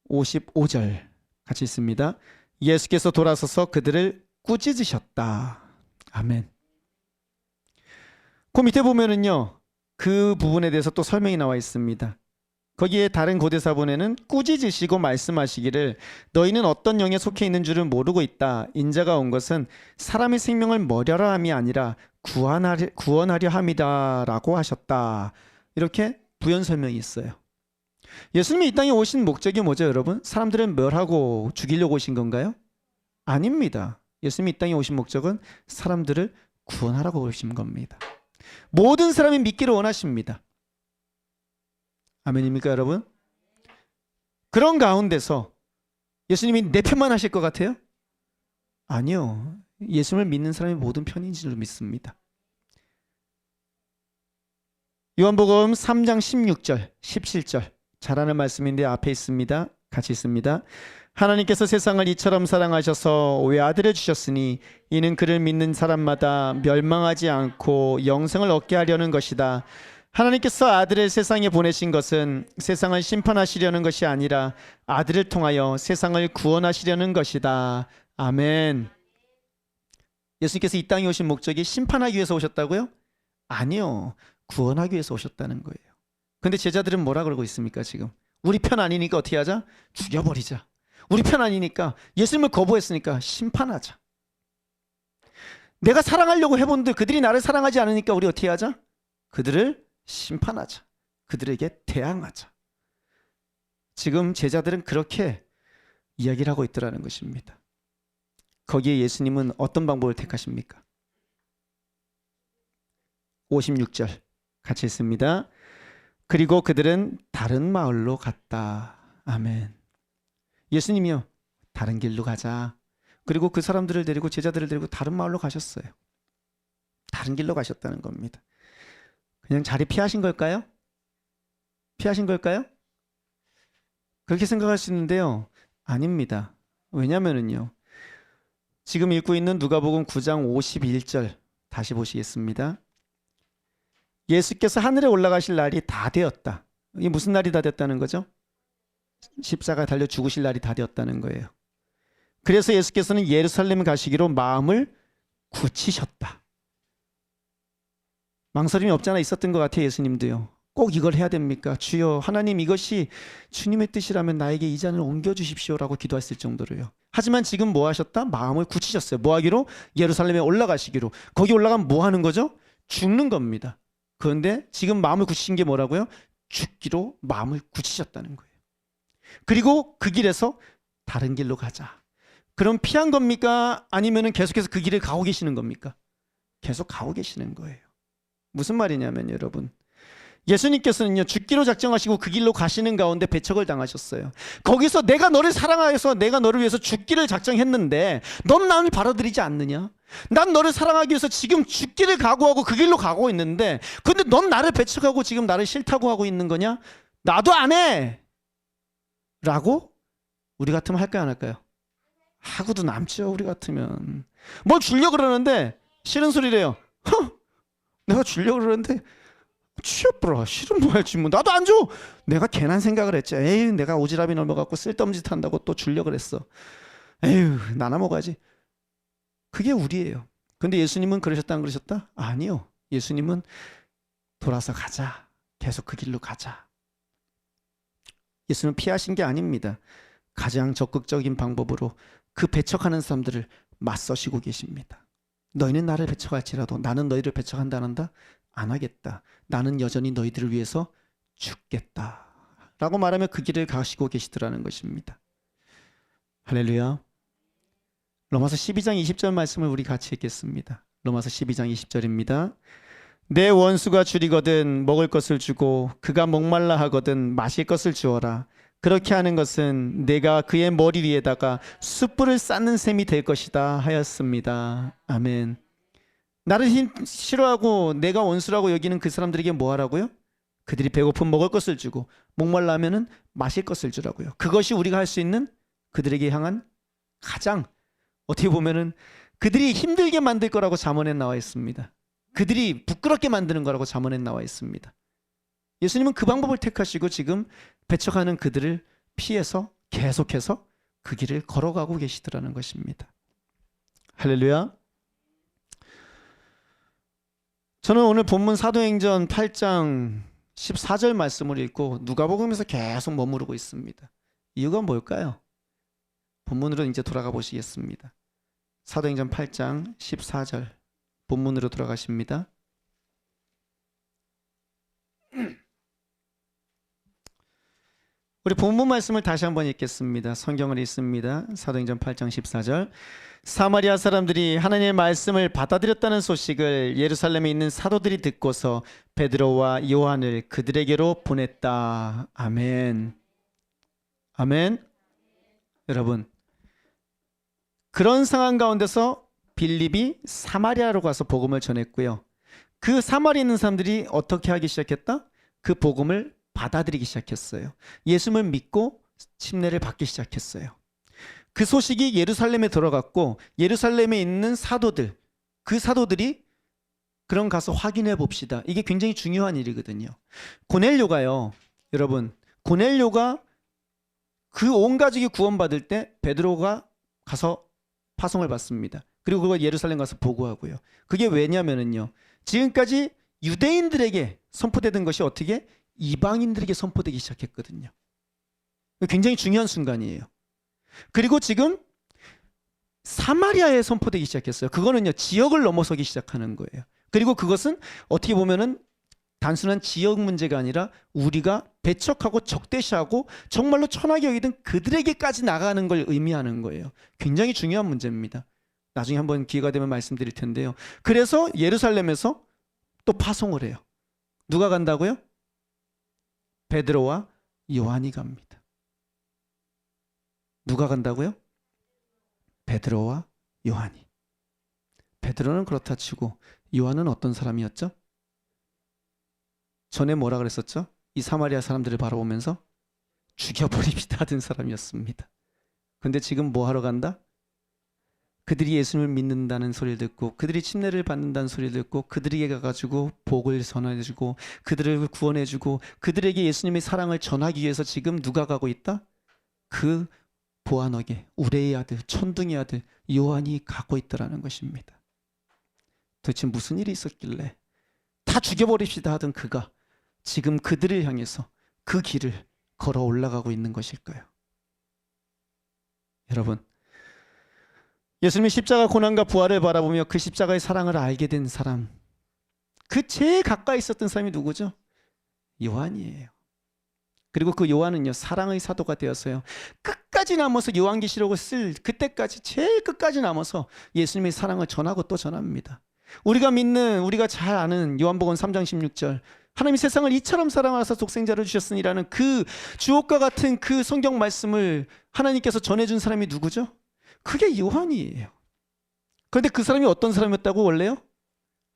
55절 같이 읽습니다. 예수께서 돌아서서 그들을 꾸짖으셨다. 아멘. 그 밑에 보면은요, 그 부분에 대해서 또 설명이 나와 있습니다. 거기에 다른 고대사본에는 꾸짖으시고 말씀하시기를 너희는 어떤 영에 속해 있는 줄을 모르고 있다. 인자가 온 것은 사람의 생명을 머려라 함이 아니라 구원하려 함이다 라고 하셨다. 이렇게 부연 설명이 있어요. 예수님이 이 땅에 오신 목적이 뭐죠, 여러분? 사람들을 멸하고 죽이려고 오신 건가요? 아닙니다. 예수님이 이 땅에 오신 목적은 사람들을 구원하라고 오신 겁니다. 모든 사람이 믿기를 원하십니다. 아멘입니까, 여러분? 그런 가운데서 예수님이 내 편만 하실 것 같아요? 아니요. 예수님을 믿는 사람이 모든 편인 줄 믿습니다. 요한복음 3장 16절, 17절 잘하는 말씀인데 앞에 있습니다. 같이 있습니다. 하나님께서 세상을 이처럼 사랑하셔서 외아들을 주셨으니 이는 그를 믿는 사람마다 멸망하지 않고 영생을 얻게 하려는 것이다. 하나님께서 아들을 세상에 보내신 것은 세상을 심판하시려는 것이 아니라 아들을 통하여 세상을 구원하시려는 것이다. 아멘. 예수님께서 이 땅에 오신 목적이 심판하기 위해서 오셨다고요? 아니요. 구원하기 위해서 오셨다는 거예요. 근데 제자들은 뭐라 그러고 있습니까 지금? 우리 편 아니니까 어떻게 하자? 죽여버리자. 우리 편 아니니까 예수님을 거부했으니까 심판하자. 내가 사랑하려고 해본데 그들이 나를 사랑하지 않으니까 우리 어떻게 하자? 그들을 심판하자. 그들에게 대항하자. 지금 제자들은 그렇게 이야기를 하고 있더라는 것입니다. 거기에 예수님은 어떤 방법을 택하십니까? 56절 같이 읽습니다. 그리고 그들은 다른 마을로 갔다. 아멘. 예수님이요, 다른 길로 가자. 그리고 그 사람들을 데리고 제자들을 데리고 다른 마을로 가셨어요. 다른 길로 가셨다는 겁니다. 그냥 자리 피하신 걸까요? 피하신 걸까요? 그렇게 생각할 수 있는데요. 아닙니다. 왜냐면은요, 지금 읽고 있는 누가복음 9장 51절 다시 보시겠습니다. 예수께서 하늘에 올라가실 날이 다 되었다. 이게 무슨 날이 다 됐다는 거죠? 십자가 달려 죽으실 날이 다 되었다는 거예요. 그래서 예수께서는 예루살렘 가시기로 마음을 굳히셨다. 망설임이 없잖아 있었던 것 같아요. 예수님도요. 꼭 이걸 해야 됩니까? 주여 하나님 이것이 주님의 뜻이라면 나에게 이 잔을 옮겨주십시오라고 기도했을 정도로요. 하지만 지금 뭐 하셨다? 마음을 굳히셨어요. 뭐 하기로? 예루살렘에 올라가시기로. 거기 올라가면 뭐 하는 거죠? 죽는 겁니다. 그런데 지금 마음을 굳히신 게 뭐라고요? 죽기로 마음을 굳히셨다는 거예요. 그리고 그 길에서 다른 길로 가자. 그럼 피한 겁니까? 아니면 계속해서 그 길을 가고 계시는 겁니까? 계속 가고 계시는 거예요. 무슨 말이냐면 여러분, 예수님께서는요 죽기로 작정하시고 그 길로 가시는 가운데 배척을 당하셨어요. 거기서 내가 너를 사랑하여서 내가 너를 위해서 죽기를 작정했는데 넌 나를 받아들이지 않느냐? 난 너를 사랑하기 위해서 지금 죽기를 각오하고 그 길로 가고 있는데 근데 넌 나를 배척하고 지금 나를 싫다고 하고 있는 거냐? 나도 안 해! 라고 우리 같으면 할까요 안 할까요? 하고도 남죠. 우리 같으면 뭘 주려고 그러는데 싫은 소리래요. 내가 주려고 그러는데 취업불어 실은 뭐 할지 뭐 나도 안 줘. 내가 괜한 생각을 했지. 에이 내가 오지랖이 넓어갖고 쓸데없는 짓 한다고 또 주려고 그랬어. 에휴 나나 먹어야지. 그게 우리예요. 근데 예수님은 그러셨다 안 그러셨다? 아니요. 예수님은 돌아서 가자. 계속 그 길로 가자. 예수는 피하신 게 아닙니다. 가장 적극적인 방법으로 그 배척하는 사람들을 맞서시고 계십니다. 너희는 나를 배척할지라도 나는 너희를 배척한다는다? 안 하겠다. 나는 여전히 너희들을 위해서 죽겠다. 라고 말하며 그 길을 가시고 계시더라는 것입니다. 할렐루야. 로마서 12장 20절 말씀을 우리 같이 읽겠습니다. 로마서 12장 20절입니다. 내 원수가 줄이거든 먹을 것을 주고 그가 목말라 하거든 마실 것을 주어라. 그렇게 하는 것은 내가 그의 머리 위에다가 숯불을 쌓는 셈이 될 것이다 하였습니다. 아멘. 나를 싫어하고 내가 원수라고 여기는 그 사람들에게 뭐 하라고요? 그들이 배고픈 먹을 것을 주고 목말라 하면은 마실 것을 주라고요. 그것이 우리가 할 수 있는 그들에게 향한 가장 어떻게 보면은 그들이 힘들게 만들 거라고 잠언에 나와 있습니다. 그들이 부끄럽게 만드는 거라고 잠언에 나와 있습니다. 예수님은 그 방법을 택하시고 지금 배척하는 그들을 피해서 계속해서 그 길을 걸어가고 계시더라는 것입니다. 할렐루야. 저는 오늘 본문 사도행전 8장 14절 말씀을 읽고 누가복음에서 계속 머무르고 있습니다. 이유가 뭘까요? 본문으로 이제 돌아가 보시겠습니다. 사도행전 8장 14절 본문으로 돌아가십니다. 우리 본문 말씀을 다시 한번 읽겠습니다. 성경을 읽습니다. 사도행전 8장 14절. 사마리아 사람들이 하나님의 말씀을 받아들였다는 소식을 예루살렘에 있는 사도들이 듣고서 베드로와 요한을 그들에게로 보냈다. 아멘. 아멘. 여러분, 그런 상황 가운데서 빌립이 사마리아로 가서 복음을 전했고요. 그 사마리아에 있는 사람들이 어떻게 하기 시작했다? 그 복음을 받아들이기 시작했어요. 예수님을 믿고 침례를 받기 시작했어요. 그 소식이 예루살렘에 들어갔고 예루살렘에 있는 사도들, 그 사도들이 그럼 가서 확인해 봅시다. 이게 굉장히 중요한 일이거든요. 고넬료가요. 여러분, 고넬료가 그 온 가족이 구원받을 때 베드로가 가서 파송을 받습니다. 그리고 그걸 예루살렘 가서 보고하고요. 그게 왜냐면은요. 지금까지 유대인들에게 선포되던 것이 어떻게 이방인들에게 선포되기 시작했거든요. 굉장히 중요한 순간이에요. 그리고 지금 사마리아에 선포되기 시작했어요. 그거는요, 지역을 넘어서기 시작하는 거예요. 그리고 그것은 어떻게 보면은 단순한 지역 문제가 아니라 우리가 배척하고 적대시하고 정말로 천하게 여기던 그들에게까지 나가는 걸 의미하는 거예요. 굉장히 중요한 문제입니다. 나중에 한번 기회가 되면 말씀드릴 텐데요. 그래서 예루살렘에서 또 파송을 해요. 누가 간다고요? 베드로와 요한이 갑니다. 누가 간다고요? 베드로와 요한이. 베드로는 그렇다 치고 요한은 어떤 사람이었죠? 전에 뭐라 그랬었죠? 이 사마리아 사람들을 바라보면서 죽여버립시다 하던 사람이었습니다. 근데 지금 뭐 하러 간다? 그들이 예수님을 믿는다는 소리를 듣고 그들이 침례를 받는다는 소리를 듣고 그들에게 가가지고 복을 전해주고 그들을 구원해주고 그들에게 예수님의 사랑을 전하기 위해서 지금 누가 가고 있다? 그 보아너게 우레의 아들 천둥의 아들 요한이 가고 있더라는 것입니다. 도대체 무슨 일이 있었길래 다 죽여버립시다 하던 그가 지금 그들을 향해서 그 길을 걸어 올라가고 있는 것일까요? 여러분, 예수님의 십자가 고난과 부활을 바라보며 그 십자가의 사랑을 알게 된 사람, 그 제일 가까이 있었던 사람이 누구죠? 요한이에요. 그리고 그 요한은요, 사랑의 사도가 되어서요, 끝까지 남아서 요한계시록을 쓸 그때까지 제일 끝까지 남아서 예수님의 사랑을 전하고 또 전합니다. 우리가 믿는, 우리가 잘 아는 요한복음 3장 16절, 하나님이 세상을 이처럼 사랑하사 독생자를 주셨으니라는 그 주옥과 같은 그 성경 말씀을 하나님께서 전해준 사람이 누구죠? 그게 요한이에요. 그런데 그 사람이 어떤 사람이었다고 원래요?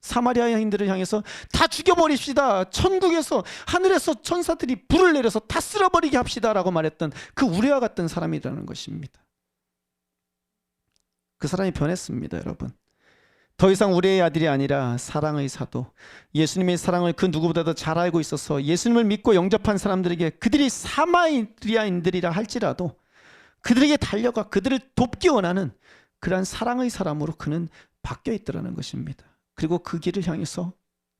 사마리아인들을 향해서 다 죽여버립시다. 천국에서 하늘에서 천사들이 불을 내려서 다 쓸어버리게 합시다 라고 말했던 그 우레와 같은 사람이라는 것입니다. 그 사람이 변했습니다, 여러분. 더 이상 우리의 아들이 아니라 사랑의 사도, 예수님의 사랑을 그 누구보다도 잘 알고 있어서 예수님을 믿고 영접한 사람들에게 그들이 사마리아인들이라 할지라도 그들에게 달려가 그들을 돕기 원하는 그러한 사랑의 사람으로 그는 바뀌어 있더라는 것입니다. 그리고 그 길을 향해서,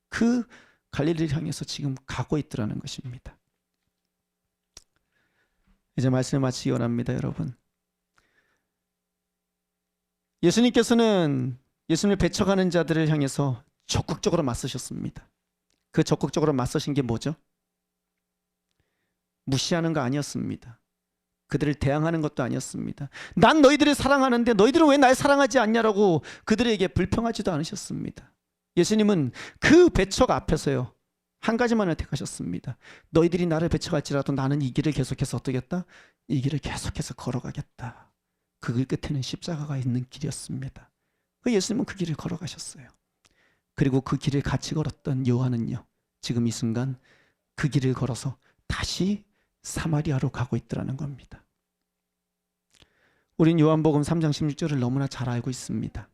그 갈릴리를 향해서 지금 가고 있더라는 것입니다. 이제 말씀을 마치기 원합니다, 여러분. 예수님께서는 예수님을 배척하는 자들을 향해서 적극적으로 맞서셨습니다. 그 적극적으로 맞서신 게 뭐죠? 무시하는 거 아니었습니다. 그들을 대항하는 것도 아니었습니다. 난 너희들을 사랑하는데 너희들은 왜 날 사랑하지 않냐라고 그들에게 불평하지도 않으셨습니다. 예수님은 그 배척 앞에서요, 한 가지만을 택하셨습니다. 너희들이 나를 배척할지라도 나는 이 길을 계속해서 어떻게 했다? 이 길을 계속해서 걸어가겠다. 그 길 끝에는 십자가가 있는 길이었습니다. 예수님은 그 길을 걸어가셨어요. 그리고 그 길을 같이 걸었던 요한은요, 지금 이 순간 그 길을 걸어서 다시 사마리아로 가고 있더라는 겁니다. 우린 요한복음 3장 16절을 너무나 잘 알고 있습니다.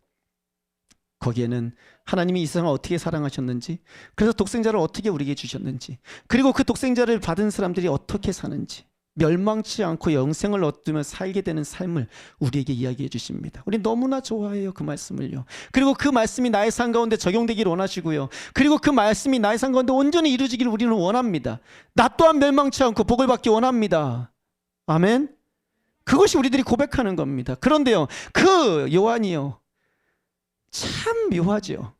거기에는 하나님이 이 세상을 어떻게 사랑하셨는지, 그래서 독생자를 어떻게 우리에게 주셨는지, 그리고 그 독생자를 받은 사람들이 어떻게 사는지, 멸망치 않고 영생을 얻으며 살게 되는 삶을 우리에게 이야기해 주십니다. 우리 너무나 좋아해요, 그 말씀을요. 그리고 그 말씀이 나의 삶 가운데 적용되기를 원하시고요. 그리고 그 말씀이 나의 삶 가운데 온전히 이루어지기를 우리는 원합니다. 나 또한 멸망치 않고 복을 받기 원합니다. 아멘. 그것이 우리들이 고백하는 겁니다. 그런데요, 그 요한이요, 참 묘하죠.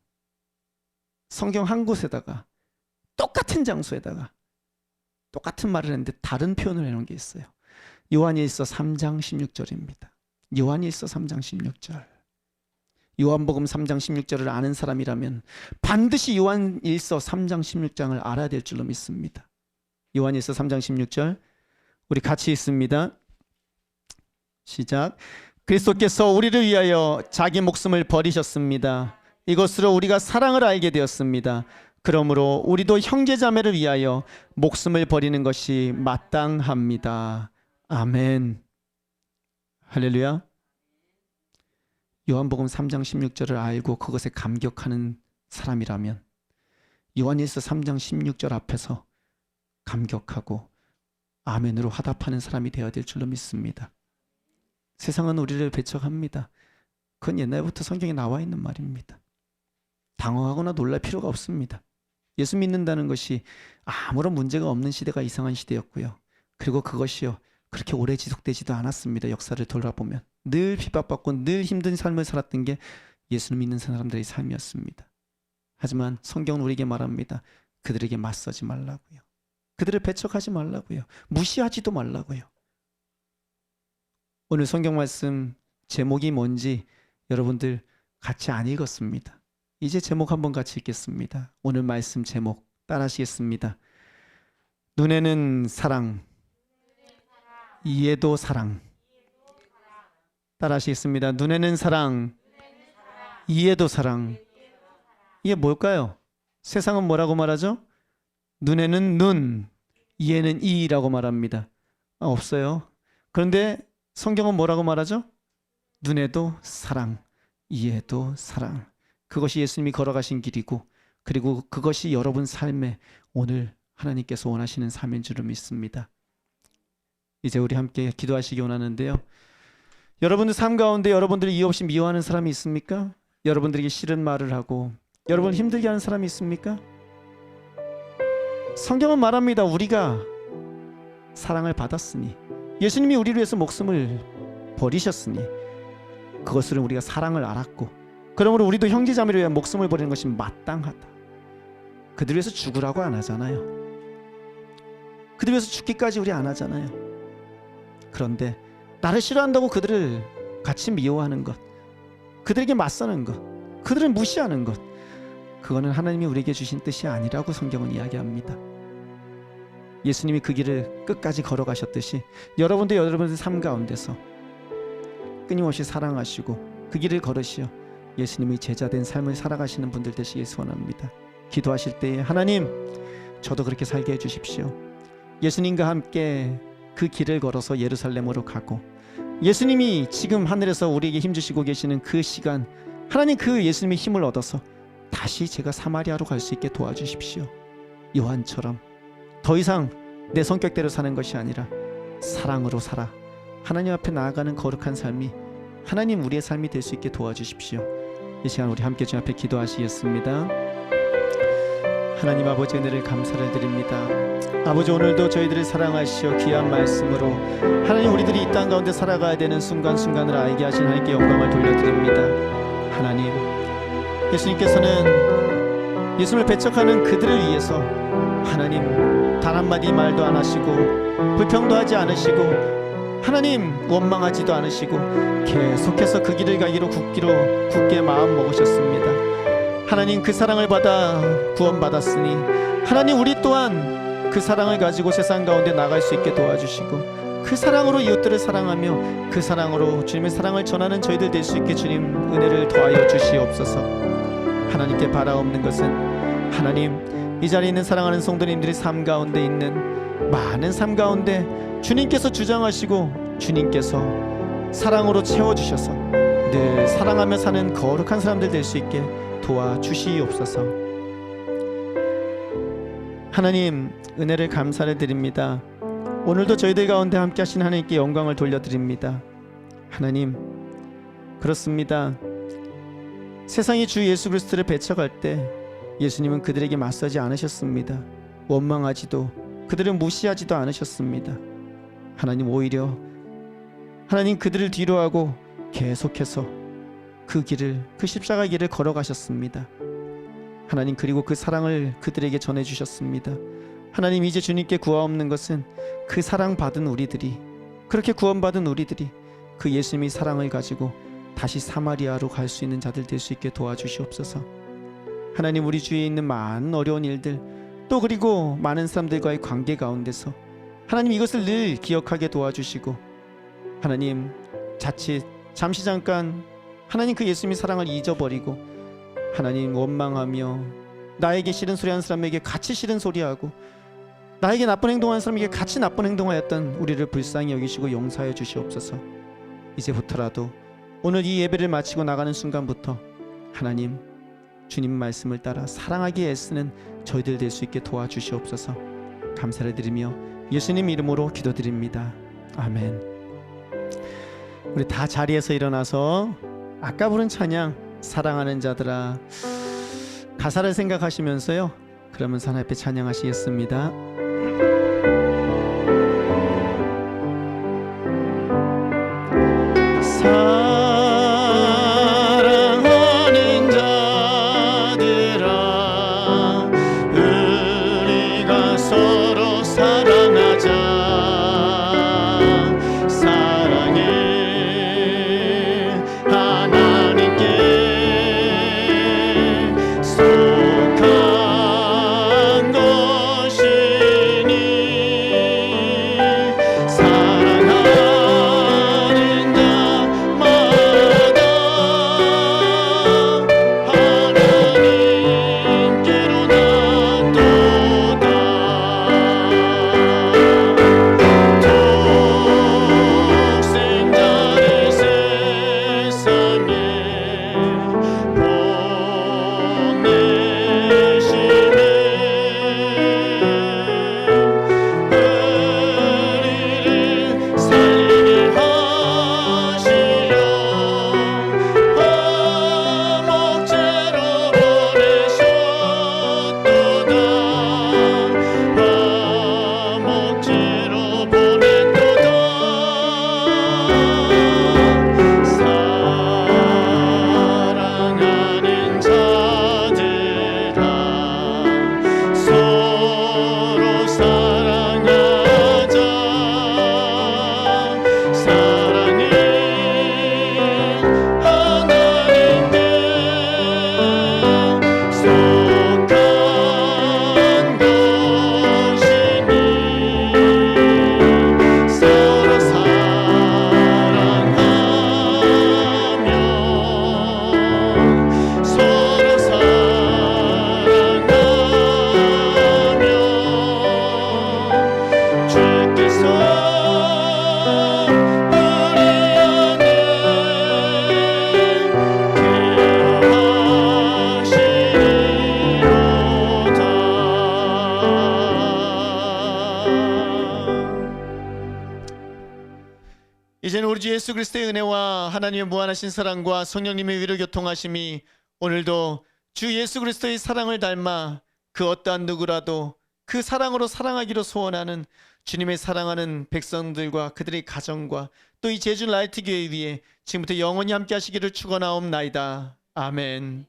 성경 한 곳에다가 똑같은 장소에다가 똑같은 말을 했는데 다른 표현을 해놓은 게 있어요. 요한일서 3장 16절입니다. 요한일서 3장 16절. 요한복음 3장 16절을 아는 사람이라면 반드시 요한일서 3장 16장을 알아야 될 줄로 믿습니다. 요한일서 3장 16절 우리 같이 읽습니다. 시작. 그리스도께서 우리를 위하여 자기 목숨을 버리셨습니다. 이것으로 우리가 사랑을 알게 되었습니다. 그러므로 우리도 형제자매를 위하여 목숨을 버리는 것이 마땅합니다. 아멘. 할렐루야. 요한복음 3장 16절을 알고 그것에 감격하는 사람이라면 요한일서 3장 16절 앞에서 감격하고 아멘으로 화답하는 사람이 되어야 될 줄로 믿습니다. 세상은 우리를 배척합니다. 그건 옛날부터 성경에 나와 있는 말입니다. 당황하거나 놀랄 필요가 없습니다. 예수 믿는다는 것이 아무런 문제가 없는 시대가 이상한 시대였고요. 그리고 그것이요, 그렇게 오래 지속되지도 않았습니다. 역사를 돌아보면 늘 핍박받고 늘 힘든 삶을 살았던 게 예수를 믿는 사람들의 삶이었습니다. 하지만 성경은 우리에게 말합니다. 그들에게 맞서지 말라고요. 그들을 배척하지 말라고요. 무시하지도 말라고요. 오늘 성경 말씀 제목이 뭔지 여러분들 같이 안 읽었습니다. 이제 제목 한번 같이 읽겠습니다. 오늘 말씀 제목 따라하시겠습니다. 눈에는 사랑, 이에도 사랑. 따라하시겠습니다. 눈에는 사랑, 이에도 사랑. 이게 뭘까요? 세상은 뭐라고 말하죠? 눈에는 눈, 이에는 이라고 말합니다. 없어요. 그런데 성경은 뭐라고 말하죠? 눈에도 사랑, 이에도 사랑. 그것이 예수님이 걸어가신 길이고, 그리고 그것이 여러분 삶에 오늘 하나님께서 원하시는 삶인 줄을 믿습니다. 이제 우리 함께 기도하시기 원하는데요. 여러분들 삶 가운데 여러분들을 이유 없이 미워하는 사람이 있습니까? 여러분들에게 싫은 말을 하고 여러분을 힘들게 하는 사람이 있습니까? 성경은 말합니다. 우리가 사랑을 받았으니, 예수님이 우리를 위해서 목숨을 버리셨으니 그것으로 우리가 사랑을 알았고, 그러므로 우리도 형제자매를 위해 목숨을 버리는 것이 마땅하다. 그들 위해서 죽으라고 안 하잖아요. 그들 위해서 죽기까지 우리 안 하잖아요. 그런데 나를 싫어한다고 그들을 같이 미워하는 것, 그들에게 맞서는 것, 그들을 무시하는 것, 그거는 하나님이 우리에게 주신 뜻이 아니라고 성경은 이야기합니다. 예수님이 그 길을 끝까지 걸어가셨듯이 여러분도 여러분의 삶 가운데서 끊임없이 사랑하시고 그 길을 걸으시어 예수님의 제자된 삶을 살아가시는 분들 되시길 소원합니다. 기도하실 때에 하나님, 저도 그렇게 살게 해주십시오. 예수님과 함께 그 길을 걸어서 예루살렘으로 가고, 예수님이 지금 하늘에서 우리에게 힘주시고 계시는 그 시간, 하나님 그 예수님의 힘을 얻어서 다시 제가 사마리아로 갈 수 있게 도와주십시오. 요한처럼 더 이상 내 성격대로 사는 것이 아니라 사랑으로 살아 하나님 앞에 나아가는 거룩한 삶이 하나님 우리의 삶이 될 수 있게 도와주십시오. 이 시간 우리 함께 주 앞에 기도하시겠습니다. 하나님 아버지 은혜를 감사를 드립니다. 아버지 오늘도 저희들을 사랑하시어 귀한 말씀으로 하나님 우리들이 이 땅 가운데 살아가야 되는 순간순간을 알게 하신 하나님께 영광을 돌려드립니다. 하나님 예수님께서는 예수님을 배척하는 그들을 위해서 하나님 단 한마디 말도 안 하시고 불평도 하지 않으시고 하나님 원망하지도 않으시고 계속해서 그 길을 가기로 굳게 마음 먹으셨습니다. 하나님 그 사랑을 받아 구원받았으니 하나님 우리 또한 그 사랑을 가지고 세상 가운데 나갈 수 있게 도와주시고 그 사랑으로 이웃들을 사랑하며 그 사랑으로 주님의 사랑을 전하는 저희들 될 수 있게 주님 은혜를 더하여 주시옵소서. 하나님께 바라옵는 것은 하나님 이 자리에 있는 사랑하는 성도님들의 삶 가운데 있는 많은 삶 가운데 주님께서 주장하시고 주님께서 사랑으로 채워주셔서 늘 사랑하며 사는 거룩한 사람들 될 수 있게 도와주시옵소서. 하나님 은혜를 감사를 드립니다. 오늘도 저희들 가운데 함께 하신 하나님께 영광을 돌려드립니다. 하나님 그렇습니다. 세상이 주 예수 그리스도를 배척할 때 예수님은 그들에게 맞서지 않으셨습니다. 원망하지도 그들을 무시하지도 않으셨습니다. 하나님 오히려 하나님 그들을 뒤로하고 계속해서 그 길을 그 십자가 길을 걸어가셨습니다. 하나님 그리고 그 사랑을 그들에게 전해주셨습니다. 하나님 이제 주님께 구하옵는 것은 그 사랑받은 우리들이 그렇게 구원받은 우리들이 그 예수님의 사랑을 가지고 다시 사마리아로 갈 수 있는 자들 될 수 있게 도와주시옵소서. 하나님 우리 주위에 있는 많은 어려운 일들 또 그리고 많은 사람들과의 관계 가운데서 하나님 이것을 늘 기억하게 도와주시고 하나님 자칫 잠시 잠깐 하나님 그 예수님의 사랑을 잊어버리고 하나님 원망하며 나에게 싫은 소리하는 사람에게 같이 싫은 소리하고 나에게 나쁜 행동하는 사람에게 같이 나쁜 행동하였던 우리를 불쌍히 여기시고 용서하여 주시옵소서. 이제부터라도 오늘 이 예배를 마치고 나가는 순간부터 하나님 주님 말씀을 따라 사랑하기에 애쓰는 저희들 될 수 있게 도와주시옵소서. 감사를 드리며 예수님 이름으로 기도드립니다. 아멘. 우리 다 자리에서 일어나서 아까 부른 찬양 사랑하는 자들아 가사를 생각하시면서요 그러면서 하나님 앞에 찬양하시겠습니다. 사랑하는 자들아 우리가 서로 사랑하자. 사랑해 하나님께 속한 것이니 사랑하는 자마다 예수 그리스도의 은혜와 하나님의 무한하신 사랑과 성령님의 위로 교통하심이 오늘도 주 예수 그리스도의 사랑을 닮아 그 어떠한 누구라도 그 사랑으로 사랑하기로 소원하는 주님의 사랑하는 백성들과 그들의 가정과 또 이 제주 라이트 교회 위에 지금부터 영원히 함께 하시기를 축원하옵나이다. 아멘.